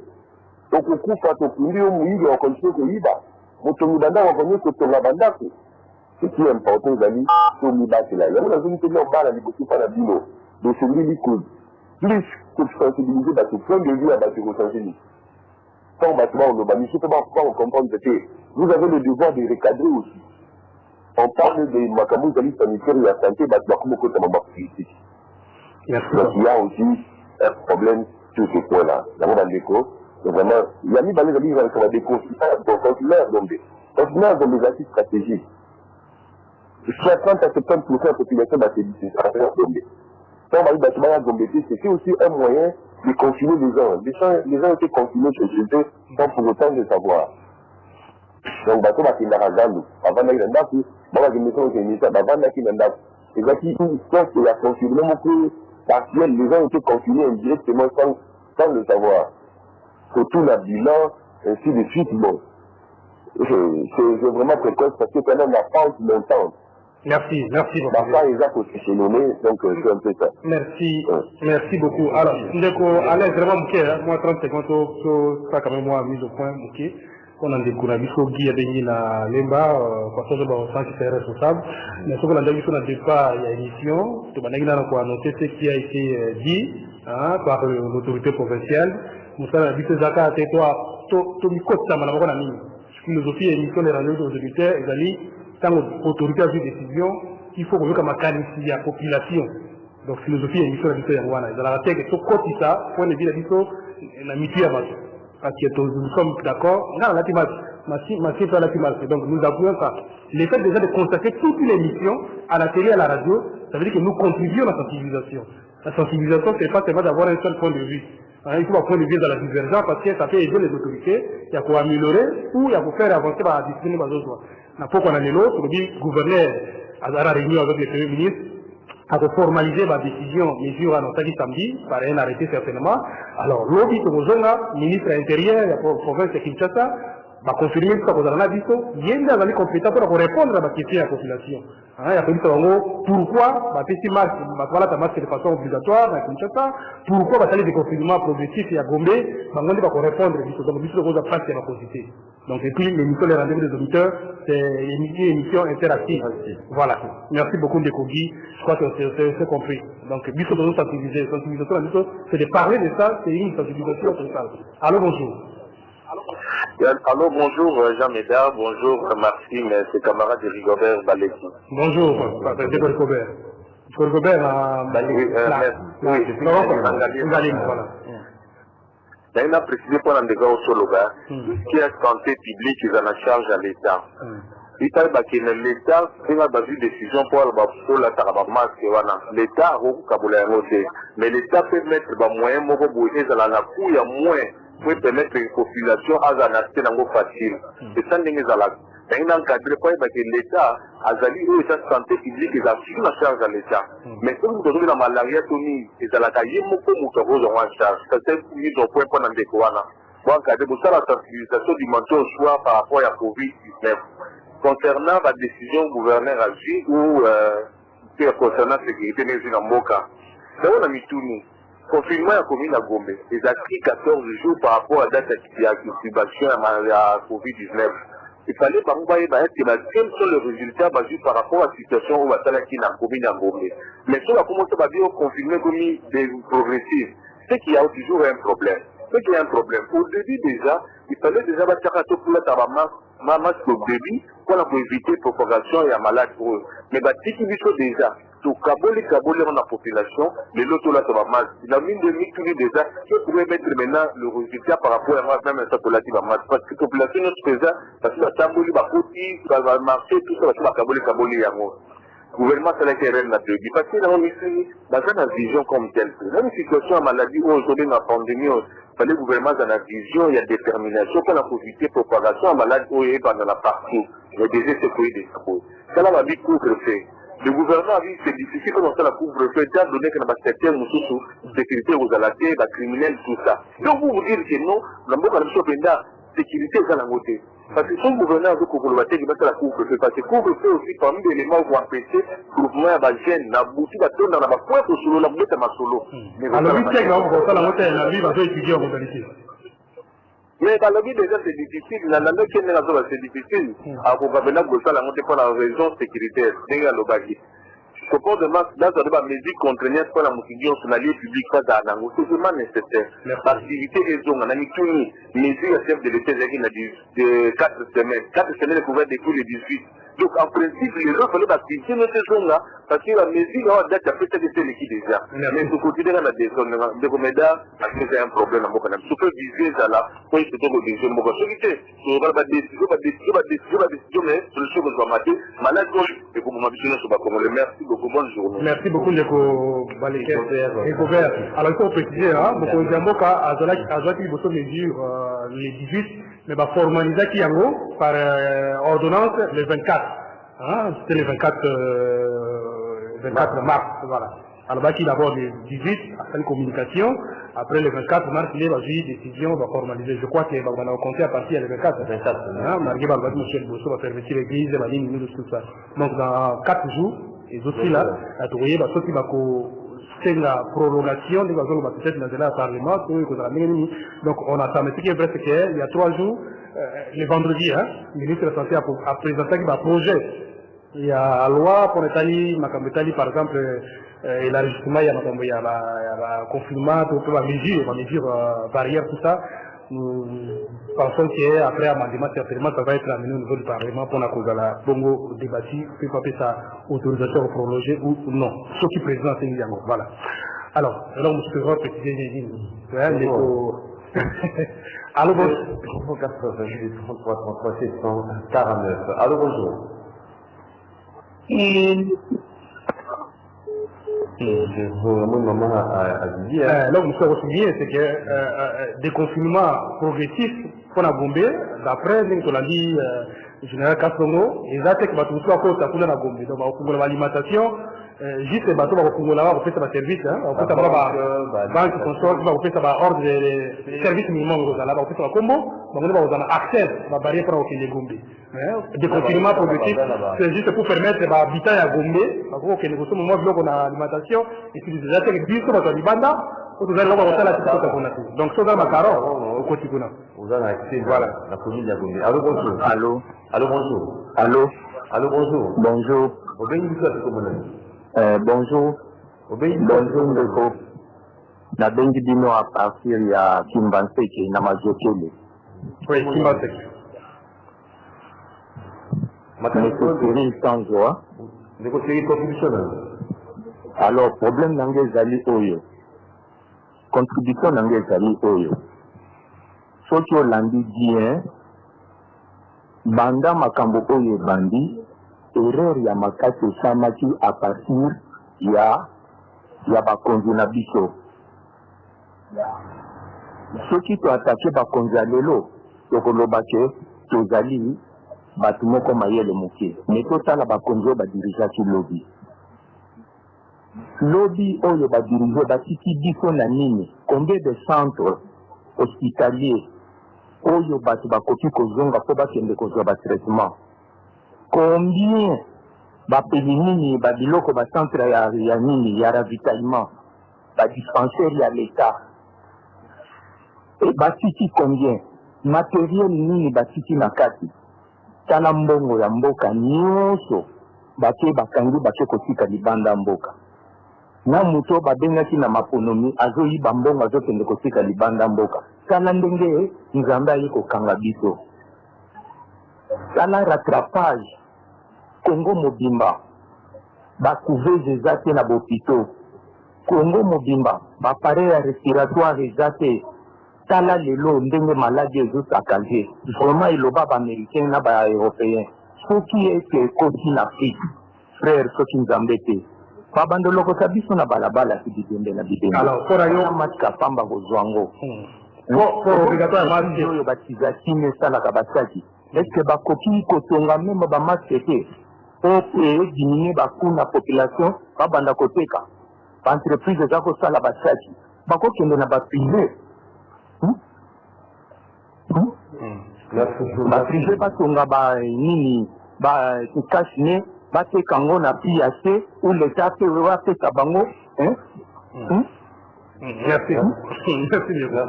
Donc, on coupe à ton couille, on mouille, on continue que liba. On te dit, on connaît que ton labanda. Ce qui est important, d'aller sur le bâti là. Il y a une zone qui est en bas, il faut pas la bino. Donc, c'est lui qui coule. Plus que tu sensibilises, tu prends de vue à bâtir au sensibiliser. Quand bâtiment, on ne comprend que vous avez le devoir de recadrer aussi. On parle de Makamou Zali sanitaire et la santé, donc il y a aussi un problème sur ce point-là. D'abord dans l'éco, vraiment, il y a mis dans les amis qui ont des consuleurs dans des assises stratégiques. 60 à 70% de la population va se dire que c'est quand on va dire bâtiment à Gombe, c'est aussi un moyen de confiner les gens. Les gens ont été confinés chez eux sans pour autant de savoir. Donc, bateau va finir à Zandou. Avant d'aller dans Dakou, on va dire que avant d'aller dans Dakou. C'est là qu'il y a confinement plus partiel. Les gens ont été confinés indirectement sans le savoir. Surtout la bilan, ainsi de suite. Bon, c'est vraiment précoce parce que quand même la pause montante. Merci beaucoup. La part exacte aussi c'est nommé, donc c'est un peu ça. Merci beaucoup. Alors, allez, vraiment, moi 30 secondes, ça quand même moi mise au point, ok. On a découvert que Guy a béni la Lemba, parce que je sens qu'il est responsable. Mais ce qu'on a dit, on départ, il y a une émission, tout le monde a noté ce qui a été dit par l'autorité provinciale. Nous avons dit que Zaka a été toi, tout le côté, ça m'a dit, philosophie et émission des rendez-vous aux auditeurs, ils ont dit, quand l'autorité a pris décision, il faut que ma qualifier la population. Donc, philosophie et émission des auditeurs, ils ont dit que tout côté ça, point de vue de l'amitié avant. Parce que nous sommes d'accord, non, la donc nous avouons ça. Le fait déjà de constater toutes les missions à la télé et à la radio, ça veut dire que nous contribuons à la sensibilisation. La sensibilisation, ce n'est pas seulement d'avoir un seul point de vue. Il faut un point de vue dans la divergence parce que ça peut aider les autorités, il y a pour améliorer ou il y a pour faire avancer la discipline de l'autre. Pourquoi on a l'autre, le gouverneur à la réunion avec le Premier ministre, à formaliser ma décision, mesure à notre samedi, par un arrêté certainement. Alors, l'objet que vous avez, ministre de l'Intérieur, la province de Kinshasa, va confirmer ce que vous avez dit, il y a des compétents pour répondre à ma question à la population. Il y a pourquoi, la masque de façon obligatoire à Kinshasa, pourquoi va aller des confinements progressifs et à Gombe, on va répondre, donc, il faut pas la positivité. Donc, et puis, l'émission Les Rendez-vous des auditeurs, c'est une émission interactive. Voilà. Merci beaucoup, Ndekogi. Je crois que c'est compris. Donc, Bissot de nous sensibiliser. Sensibilisation, c'est de parler de ça, c'est une sensibilisation totale. Allô, bonjour. Allô, bonjour, Jean Médard. Bonjour, Martine, c'est camarade de Rigobert Baléki. Bonjour, Rigobert. Rigobert, voilà. Il y a une précisé pour un dégât au sologa, qui est santé publique, ils en charge à l'État. L'État, l'État fait une décision pour la masque. L'État mais l'État peut mettre des moyens pour la couille à moins pour permettre une population à un aspect facile. C'est ça que nous avons. Maintenant, encadré pour l'État a zali où sa santé publique est assurée en charge à l'État. Mais comme vous avez la malaria, ils ont la cahier en charge. C'est mis au point pour un découvert. Bon, encadré pour ça la sensibilisation du manteau au choix par rapport à la COVID-19. Concernant la décision du gouverneur agit ou concernant la sécurité des îles en Moka. Là, on a mis tout nous. Confinement à commune à Gombe. Ils ont pris 14 jours par rapport à la date d'activation à la COVID-19. Il fallait par exemple quels sont les résultats basés par rapport à la situation où on va qui n'a commune à Gombe. Mais si on va commencer à dire confinement comme des progressifs, c'est qu'il y a toujours un problème. C'est qu'il y a un problème. Au début déjà, il fallait déjà battre à tout pour la masque au début pour éviter la propagation et la maladie pour eux. Mais si tu dis déjà, tout Kaboli dans la population, les lotos là, ça va mal. Il a mis de tous déjà, qui pourrait mettre maintenant le résultat par rapport à moi, même un peu la parce que la population est présente, parce que la Tamboli va marcher, tout ça va Kaboli à moi. Le gouvernement c'est l'intérêt de la début. Parce que dans une vision comme telle, dans une situation à maladie où aujourd'hui dans la pandémie, il fallait le gouvernement dans la vision, il y a détermination pour la éviter la propagation à maladie où il est dans la partie. Il y a des essais des choses. Ça là va vite couvre fait. Le gouvernement a vu que c'est difficile comme ça la couvre-feu, étant donné que dans le secteur, nous sommes sous sécurité aux alateurs, les criminels, tout ça. Donc vous dire que non, la sécurité est dans la côté. Parce que son gouverneur de Kouroubaté qui va faire la couvre-feu, parce que couvre-feu aussi parmi les éléments pour empêcher le groupement à la gêne, la boutique va tourner dans la pointe au solo, la boîte à ma solo. Alors, le 8e, on va la montée, la vie va étudier en modalité. Mais dans la vie déjà c'est difficile, la langue qui est là c'est difficile. À Kouroubaté, la montée pour la raison sécuritaire, c'est à l'Obagi. Le port de masque, là, ça doit être mesure contraignante pour la motivation sur la lieu public face à Nango. C'est vraiment nécessaire. L'activité est donc, on a mis tout mis, mesure à chef de l'État, de 4 semaines. 4 semaines est couvert depuis le 18. Donc, en principe, les gens fallait activer nos saisons-là, parce que la mesure, on a déjà fait cette liquide déjà. Mais ce côté-là, on a des zones, des comédas, parce que c'est un problème à Mokanam. Ce que viser ça là, pour que c'est des jeunes Mokanam. Ce qui est, on va décision, mais solution que je dois mater, malade, et pour m'habituer sur le merci beaucoup. Bonne journée. Merci beaucoup, Ndeko Baleke. Alors, il faut préciser, beaucoup de gens à Zolaki, beaucoup de mesures les 18, mais formaliser qui en haut par ordonnance le 24. C'était le 24 mars. Voilà. Alors, il d'abord le 18, après une communication. Après le 24 mars, il y a une décision va formaliser. Je crois qu'on a compté à partir du 24. Marguerite Balbadi, Michel Bosso va permettre l'église, va dire tout ça. Donc, dans 4 jours, et aussi là, vous voyez, c'est la prolongation de la peut-être dans le Parlement, donc on a ça, mais ce qui est vrai, c'est qu'il y a 3 jours, le vendredi, le ministre de la Santé a présenté un projet. Il y a la loi pour l'Italie, par exemple, l'élargissement, il y a le confinement, les mesures barrières, tout ça. Nous pensons qu'après amendement, certainement, ça va être amené au niveau du Parlement pour la Bongo débattu, pour pas sa autorisation prolongée ou non. Ce qui est président, c'est Ndiango. Voilà. Alors, nous serons préciser Allô, bonjour. 88 33 33 749. Allô, bonjour. Là où nous sommes aussi bien, c'est que des confinements progressifs qu'on a bombé, d'après ce qu'on a dit, le général Kastongo, les attaques vont tout à cause de la bombée. Donc, on va l'alimentation, juste les bateaux vont on fait ça service, on fait ça banque console, on fait ça ordre de service minimum, on fait ça combo, on a accès à la barrière pour les bombés. Des confinements progressifs, c'est juste pour permettre d'habiter à Gombe, pour que nous sommes on a l'alimentation, et puis les attaques bien sur la Libanda, vous allez voir la situation. Donc, ça, c'est caron au quotidien. Vous avez accès à la commune de Gombe. Allô, bonjour. Allô. Allô, bonjour. Allô. Allô, bonjour. Bonjour. Bonjour. Bonjour, Ndeko. Na bengi dino à partir ya Kimbanseke na Mazokele. Oui, Kimbanseke. Monsieur Cyril Sanjoa. Alors, problème nange zali oyo. Contribution nange zali oyo. Soki olandi bien, banda makambo oyo bandi, erreur ya makasi esamaki à partir ya bakonzi na biso. Soki toatake bakonzi ya lelo, tokoloba ke tozali bato moko mayele moke. Mais totala bakonzi oyo badirijaki lobi. Lobi oyo badirige batiki biso na nini? Combien de centres hospitaliers oyo bato bakoki kozonga po bakende kozwa batraitement? Combien bapeli nini babiloko bacentre ya nini ya ravitaillement badispensaire ya l'État? Et batiki combien? Matériel nini batiki na kati? Tala mbongo ya mboka nyonso bake bakangi bake kotika libanda mboka. Na muto babengaki na maponomi azoyiba mbongo azokende kotika libanda mboka. Tala ndenge Nzambe aye kokanga biso. Tala rattrapage Congo mobimba bacouveze eza te na bopito. Congo mobimba baappareil ya respiratoire eza te. Tala lelo ndenge maladie ezosakaze. Vraiment eloba baaméricain na baeuropéen soki ete ekoti na Afrique frère soki Nzambe te babandolokosa biso na balabala ti bibembe na bibembe. Alors pour ayo matika pamba kozwa ngo obligatoire oyo batizaki esalaka basaki. Est-ce que bakoki kotonga meme bamaske te pour diminuer la population, pas banda koteka. Entreprise za ko sala ba chaki. Ba ko kende na ba privé. Ba privé ba tonga ba nini ba kashine ba te kango na PAC ou l'état fait va faire bango, Merci.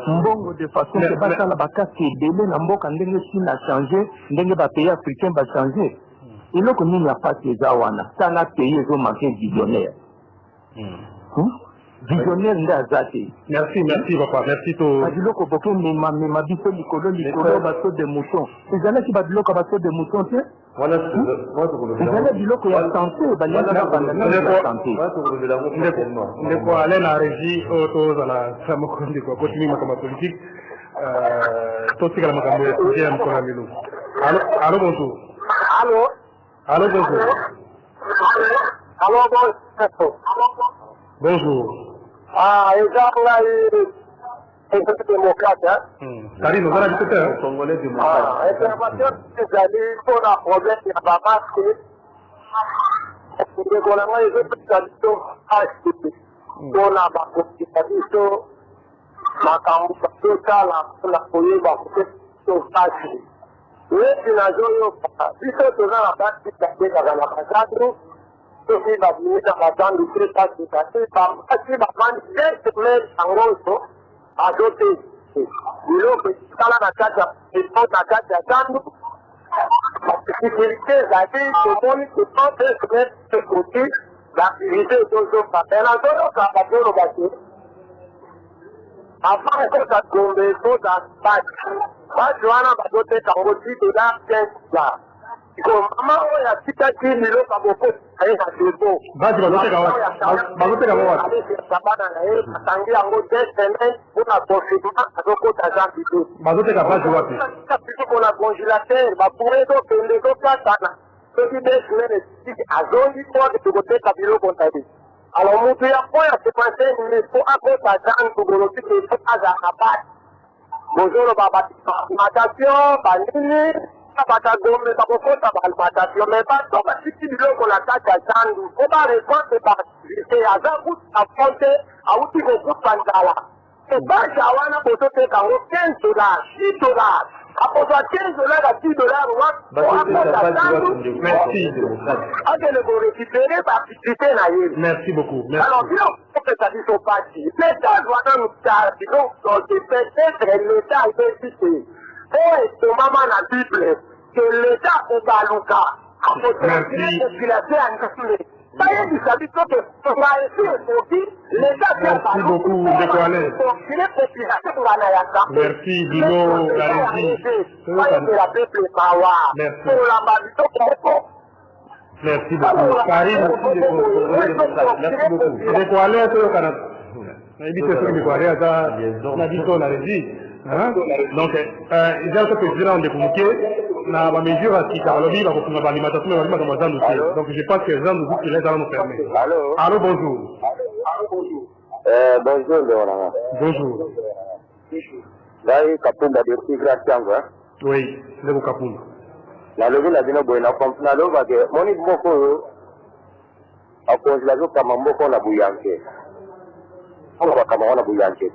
Mbongo de façon que basala bakasi ebele na mboka ndenge Chine a changé, ndenge ba pays africains ba changé. Il faut que nous n'ayons pas ces awana. Ça n'a pays ont manqué visionnaire. Visionnaire ndazati. Merci papa. Merci to. Badiloko boko ma biso likolo baso de mouton. Les années qui badiloko baso de mouton tiens. Voilà les années biloko ya santé balina na bandana ya santé. Ndeko aller na régie auto za na samoko ndiko continue makama politique. To tika makambo ya kujem kwa milu. Allô bonjour. Allô bonjour. Bonjour. Exemple là, c'est démocrate, hein? Karine, vous avez dit que Congolais démocrate. Intervention des alliés, pour un problème, il n'y a pas marqué. Le gouvernement, il veut que les gens pour la constitution, la campagne, la police, la police, les nations, ils sont dans la base qui est dans la base. Ceci va venir dans la bande de traitement de la si la bande de semaines en gros, à doter. Il faut que la carte et la carte d'attendre. La sécurité, la vie, le monde, le temps de se mettre de côté, l'activité de nos papels. En dehors, ça va faire le bateau. Avant que ça tombe, il faut que ça se passe. Je vais en doter quand on dit de la 15 là. Maman, il y a tout à qui il a beaucoup de choses. Bazi bazoteka wapi? Tangia ngo 2 semaines pour la confinement azoko d'argent bidou. Bazoteka bazi wapi? Pour la congélateur, ba pourrait donc le cas sana. Ce qui est semaines azongi pour de côté kabilo comptable. Alors mon pays a point à se penser il faut encore d'argent pour le petit que ça a pas. Bonjour baba. Matation, banini. Batagome, Babokota, Balmatation, mais pas tout petit bilot qu'on attaque à Zandu. On va répondre par visiter à Zangout, à Fonte, à Outikoku Pantala. Et pas Jawana pour te faire $15, $6. Après ça, $15 à $10, Merci. Allez le récupérer, participer à yé. Merci beaucoup. Merci. Alors, bien, on peut ça dire son parti. L'État doit nous faire, sinon, peut-être l'État est cité. Oh, et maman la Bible, que l'État au Balouka, a posé la population en Chine. Ça y est, vous savez que pour la aussi, l'État vient par merci beaucoup, Décoalé. Merci, Dino, la régie. Merci. Merci beaucoup. Karine, merci beaucoup. Décoalé, c'est au Canada. Il dit que Décoalé, on a dit qu'on a régie. Donc, il y a un président de communiquer, la mesure à qui Carlobi va continuer l'alimentation, donc je pense que les gens nous disent que les gens nous fermer. Allô, bonjour. Bonjour, Léonard. Bonjour. Là, Kapunda de Tigre. Oui, c'est le Kapunda. La levée la dina boyna kompna lo va que moni boko a congélation kama mboko na buyanke. On va kama na buyanke.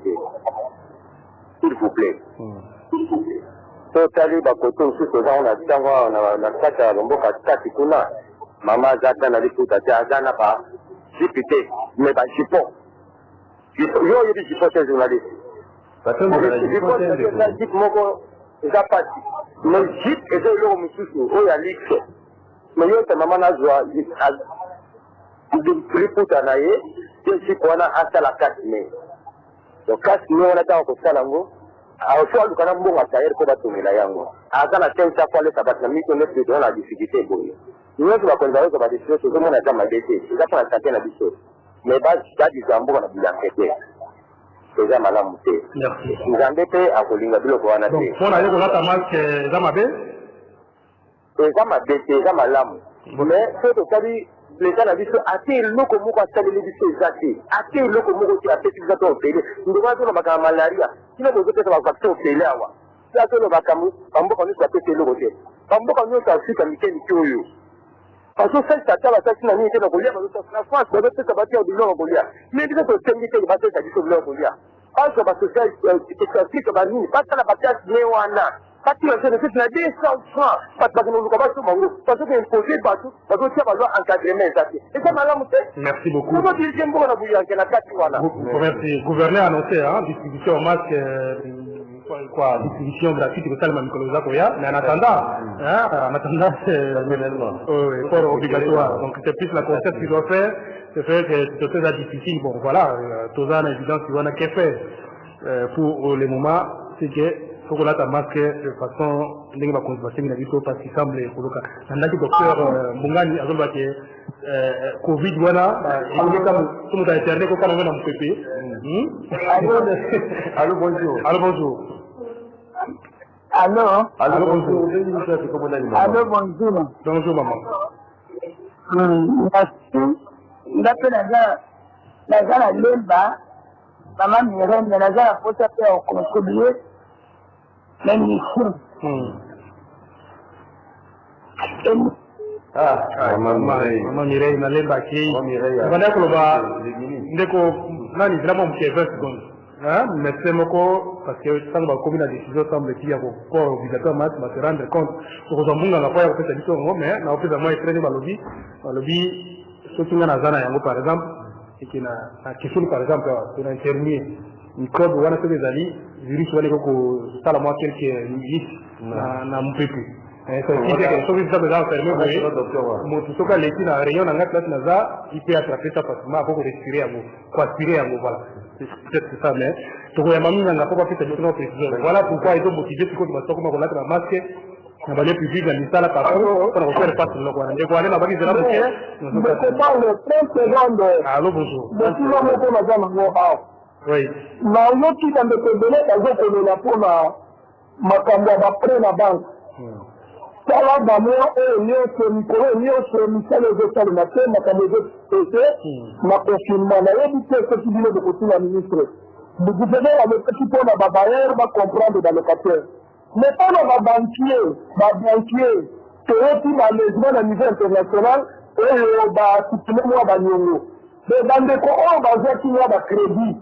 S'il vous plaît. Totali bakoto usu ko on a tangwa na kata mboka kati kuna mama zata na liputa jana pa député mais ba jipo. Yo yedi jipo te journaliste. Parce que la jipo moko zapati. Mais jip et de l'eau mususu o ya lixe. Mais yo te mama na zwa liputa na ye jipo na hasta la kati mais donc quand nous on attend que ça lango a soit le canam bon à tailler ko batumila yango azana tensa kwa le sabat na miko ne de la difficulté boye nous on va considérer que ba décision que mon attend ma décision ça pour la santé na biso mais ba ça du zambo na bilanquete c'est ça malamu te merci ngambete akolinga biloko wana te donc on a eu ko lata masque zamabe et ça malamu mais c'est to kali les gens ont dit que ate loko moko asaleli biso ezate ate loko moko ti apesi biso to opele ndeko azo lobaka malaria kino bozopesa bavacin opele awa ti azo lobaka bamboka nyonso apesi eloko te bamboka nyonso afrika mike mike oyo parce que ça ça va ça na nini tena kolia parce que na France ba peut ba tia biloko kolia mais bisa to tengi te ba tesa biso biloko kolia parce que social économique ba nini pas na ba tia ne wana pas tu as fait na 200 francs pas que nous commençons sur mango parce que imposer partout parce que tu as besoin encadrement ça et ça malamu te merci beaucoup comment tu dis bon na bouillant na kati wana merci gouverneur annoncé hein distribution au masque quoi distribution gratuite de Salma Mikoloza Koya mais en attendant c'est fort obligatoire donc c'est plus la concept qu'il doit faire c'est fait que c'est très difficile bon voilà tout ça en évidence qu'il y en a qu'à faire pour le moment c'est que faut qu'on ait un masque de façon ndenge ba conservation na biso parce qu'il semble koloka ndaki docteur Mungani azomba ke covid wana il comme tout monde a internet ko kana na mpepe allô bonjour Allô, bonjour. Allô, bonjour. Bonjour, maman. Merci. D'après la lemba, maman Myrène, la faute à faire contribuer, même ici. Maman Mireille, na lemba qui. Maman Koloba, ndeko, nani vraiment mke 20 secondes. Mais c'est moko parce que ça va comme la décision semble qu'il y a encore obligatoirement de se rendre compte sur le monde n'a pas fait ça mais na fait vraiment traîner dans le lobby surtout dans la zone yango par exemple et qui na question par exemple sur infirmier microbe wana se des virus wale ko sala moi quelques minutes na mpepu c'est qui que sauf ça besoin fermer moi tout ça les qui na rayon na classe naza il peut attraper ça facilement pour respirer à vous quoi aspirer à vous voilà c'est ça mais donc ya mami nga pas fait cette précision voilà pourquoi ils ont motivé ce qu'on va comment on la masque na bale public na misala par pour faire face le quoi et quoi na baki zela mais comment le 30 secondes allô bonjour merci maman pour la zone ngo oui na yoti dans le tebele bazo ko la pour na makambo ba prêt na banque Sala bamo nyonso mikolo nyonso misala ezosala na te makambo ezopese na confinement nayebi te soki bino bokotuna ministre le gouverneur alekaki mpona babayere bacomprendre balocataire mais mpona babanquier toyoti balégement na niveau international oyo basutime mwa baniongo bandeko oyo bazwaki mwa bacrédit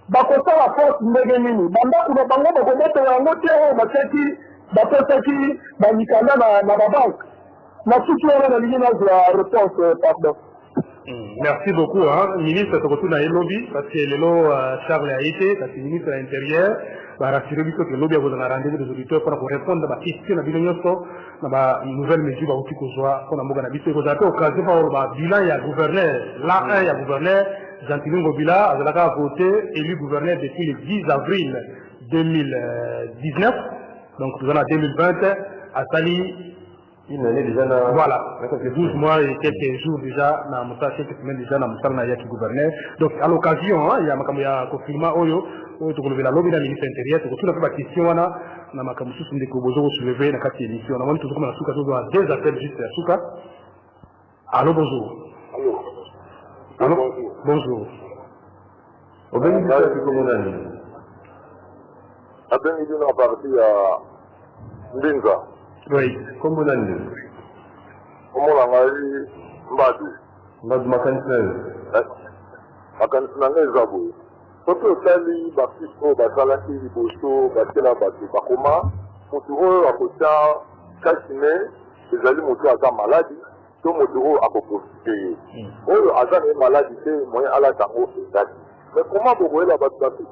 bakosala force ndenge nini bandako na bango bakobotela yango te oyo bateki banikanda na babanke nasuki wana nalingi nazwa réponse pardon merci beaucoup ministre tokotuna ye lobi parce que lelo Charles a été parce que ministre de l'intérieur rassuré biso que lobi akozala na rendez-vous des auditeurs mpona korépondre baquestion na bino nyonso na banouvelle mesure bauti kozwa mpona mboka na biso ekozala te occasion mpa olo babilan ya gouverneur la 1 ya gouverneur Jean-Claude Ngobila azalaka voté élu gouverneur depuis le 10 avril 2019 donc nous allons en 2020 à Sali. Une année déjà là. Voilà, 12 mois et quelques jours déjà, quelques semaines déjà, dans le qui gouverneur. Donc à l'occasion, il y a un confinement, tu peux lever la lobby dans le ministère intérieur, tu peux faire la question, on a un camusous de Kobozo soulevé dans la émission. On a même tout comme la souka, deux appels juste à souka. Allô, bonjour. Allô, bonjour. Au bénéfice de comment on a dit. Après, il y a une partie à Ndinga. Oui, comment on a dit. Comment on a dit Mbadou. Mbadou Makanisnel. Makanisnel Zabou. Soki otali bafiso bazalaki liboso batela bato bakoma moto oyo akotia kasine ezali moto aza maladi to moto oyo akoprofite ye oyo aza na ye maladi te moyen alata yango ezali mais comment bokoyeba bato bafisi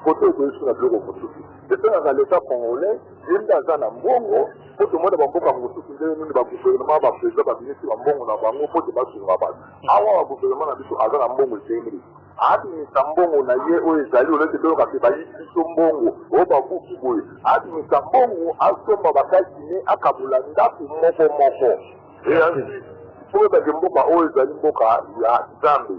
kote okoyesu na biloko mosusu epengaka leta congolais ye nde aza na mbongo po tomona bamboka mosusu nde nini bagouvernement baprésida baministre bambongo na bango po te basunga bato awa bagouvernement na biso aza na mbongo etemeli abimisa mbongo na ye oyo ezali oleki toyoka mpe bayisi biso mbongo oyo babuki boye abimisa mbongo asomba bakasine akabula ndako moko eyansi po oyebake mboka oyo ezali mboka ya nzambe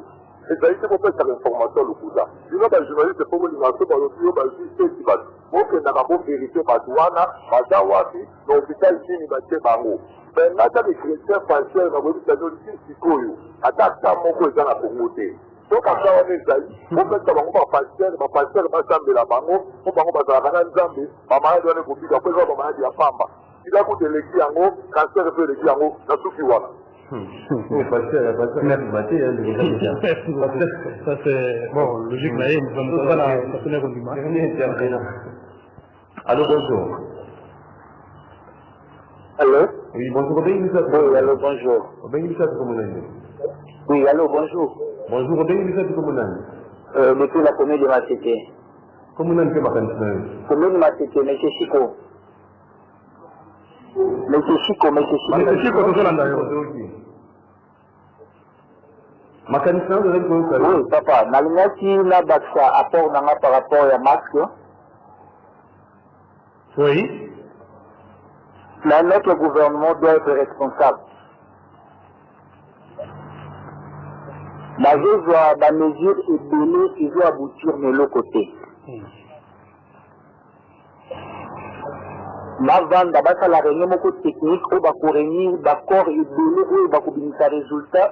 ezali te kopesaka information lokuta bino bajournaliste po bolinga so balobi yo bazwi pesi bato bokendaka boverifie bato wana baza wapi na hôpital nini batie bango benata becrétien faciel na boyebisani olisi sikoyo ata ata moko eza na kongo te soki ata wana ezali bopesa bango bapastere basambela bango po bango bazalaka na nzambe bamaladi wana ekobika po eza bamaladi ya pamba sida kuta eleki yango cancer mpe eleki yango na suki wana. Ça c'est bon, logique là, Allô, bonjour. Allô? Oui, bonjour. Oui, allô, bonjour. Oui, allô, bonjour. Bonjour, Monsieur la commune de Matete. Commune de Matete. Commune de Matete, monsieur Chico. Monsieur Chico. Oui, papa, Nalingaki na baksa apport nanga par rapport à masque. Oui. Là, notre gouvernement doit être responsable. La mesure est donnée qui doit aboutir de l'autre côté. La vente d'abord la réunion technique, où va réunir d'accord et donner où va communiquer les résultats.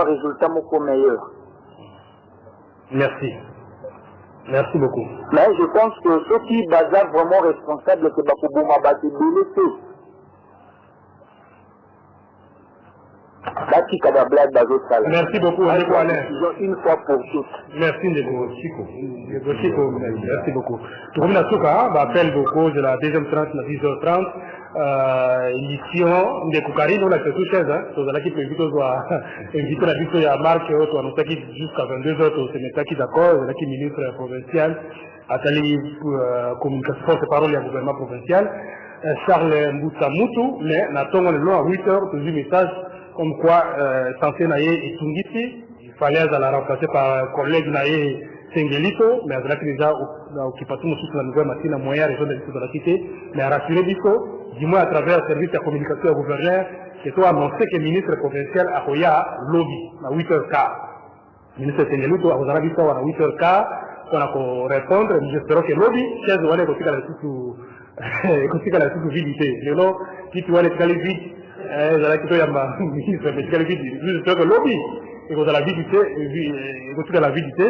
Résultat meilleur. Merci. Merci beaucoup. Mais je pense que ceux qui sont vraiment responsables, c'est Bakouboma Batibili. Merci beaucoup, Ndeko Alain. Une fois pour toutes. Merci, Ndeko Chico. Merci beaucoup. Tout comme la Souka, appel beaucoup de la deuxième tranche, la 10h30. Émission Ndeko Kari, nous la faisons chaise. Nous allons inviter la vice à Marc, nous qui jusqu'à 22h, c'est qui d'accord, qui ministre provincial, Atali communication, c'est parole du gouvernement provincial. Charles Mboutsamoutou, mais nous avons à 8h, toujours message. Comme quoi, censé naïe et Tungiti, il fallait la remplacer par un collègue naïe Sengelito, mais elle a déjà occupation de la nouvelle machine à moyen région de la cité, mais à rassurer Bisso, du moins à travers le service de communication au gouverneur, qui soit annoncé que le ministre provincial a Koya lobby, à 8h15. Le ministre Sengelito a dit à 8h15, on a répondre, j'espère que lobby, chaise ou on est aussi à la sous-vidité. Mais non, si tu vois les vite, lobby et vous la vidité et la vidité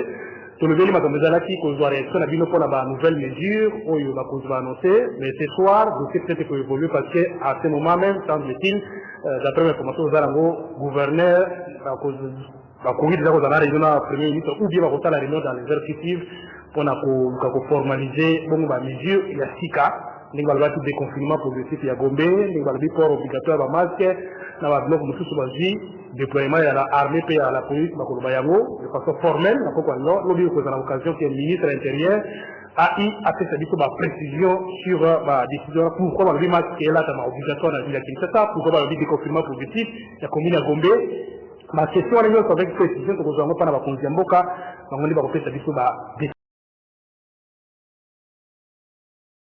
tout le monde m'a dit qu'il faut réaction à bien pour la nouvelle mesure où il va annoncer mais ce soir vous savez peut-être qu'il évolue parce que à ce moment même semble-t-il d'après l'information vous allez au gouverneur va courir déjà aux réunions à premier ministre ou bien va voter la réunion dans les heures qui suivent pour formaliser bon la mesure il y a 6 cas. Nous allons avoir tout déconfinement progressif à Gombe, nous allons port obligatoire à masque, nous allons avoir déploiement à l'armée et à la police, de façon formelle, nous avons l'occasion que le ministre de l'Intérieur a fait sa précision sur la décision pourquoi le masque est là, obligatoire dans la ville. C'est ça, pourquoi le déconfinement progressif, il y a combien à Gombe. Ma question est avec précision que nous avons pas dans la Condiamboka, nous allons faire sa